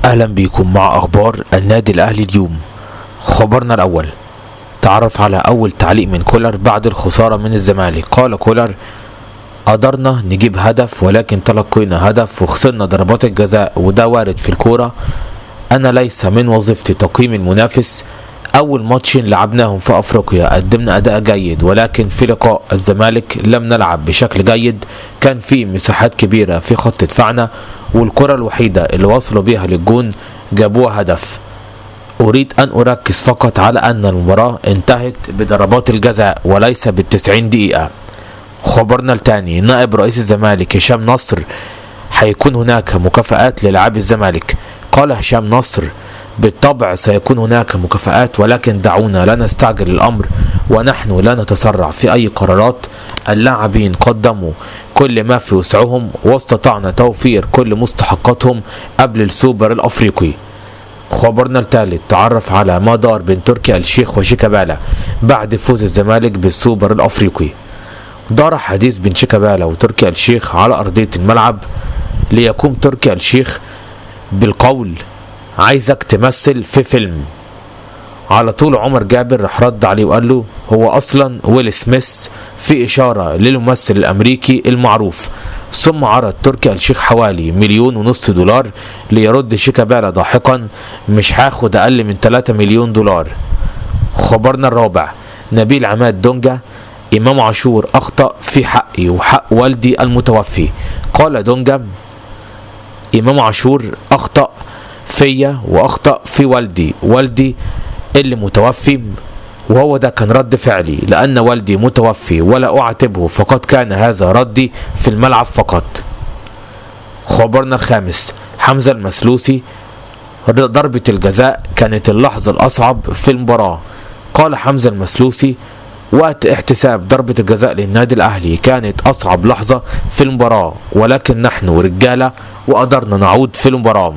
اهلا بيكم مع اخبار النادي الاهلي اليوم. خبرنا الاول، تعرف على اول تعليق من كولر بعد الخسارة من الزمالك. قال كولر: قدرنا نجيب هدف ولكن تلقينا هدف وخسرنا ضربات الجزاء وده وارد في الكورة. انا ليس من وظيفتي تقييم المنافس. اول ماتشين لعبناهم في افريقيا قدمنا اداء جيد، ولكن في لقاء الزمالك لم نلعب بشكل جيد. كان في مساحات كبيرة في خط دفاعنا، والكرة الوحيدة اللي وصلوا بيها للجون جابوها هدف. أريد أن أركز فقط على أن المباراة انتهت بضربات الجزاء وليس بال90 دقيقة. خبرنا الثاني، نائب رئيس الزمالك هشام نصر: هيكون هناك مكافآت للاعبي الزمالك. قال هشام نصر: بالطبع سيكون هناك مكافآت، ولكن دعونا لا نستعجل الأمر ونحن لا نتسرع في أي قرارات. اللاعبين قدموا كل ما في وسعهم واستطعنا توفير كل مستحقاتهم قبل السوبر الأفريقي. خبرنا الثالث، تعرف على ما دار بين تركي آل الشيخ وشيكابالا بعد فوز الزمالك بالسوبر الأفريقي. دار حديث بين شيكابالا وتركي آل الشيخ على أرضية الملعب، ليقوم تركي آل الشيخ بالقول: عايزك تمثل في فيلم. على طول عمر جابر راح رد عليه وقال له: هو اصلا ويل سميث، في اشاره للممثل الامريكي المعروف. ثم عرض تركي آل الشيخ حوالي $1.5 مليون ليرد شيكابالا ضاحكا: مش هاخد اقل من $3 مليون. خبرنا الرابع، نبيل عماد دونجا: امام عاشور اخطأ في حقي وحق والدي المتوفي. قال دونجا: امام عاشور اخطأ فيا واخطأ في والدي اللي متوفي، وهو ده كان رد فعلي لان والدي متوفي ولا اعاتبه، فقد كان هذا ردي في الملعب فقط. خبرنا الخامس، حمزة المسلوسي: ضربة الجزاء كانت اللحظة الاصعب في المباراة. قال حمزة المسلوسي: وقت احتساب ضربة الجزاء للنادي الاهلي كانت اصعب لحظة في المباراة، ولكن نحن رجالة وقدرنا نعود في المباراة.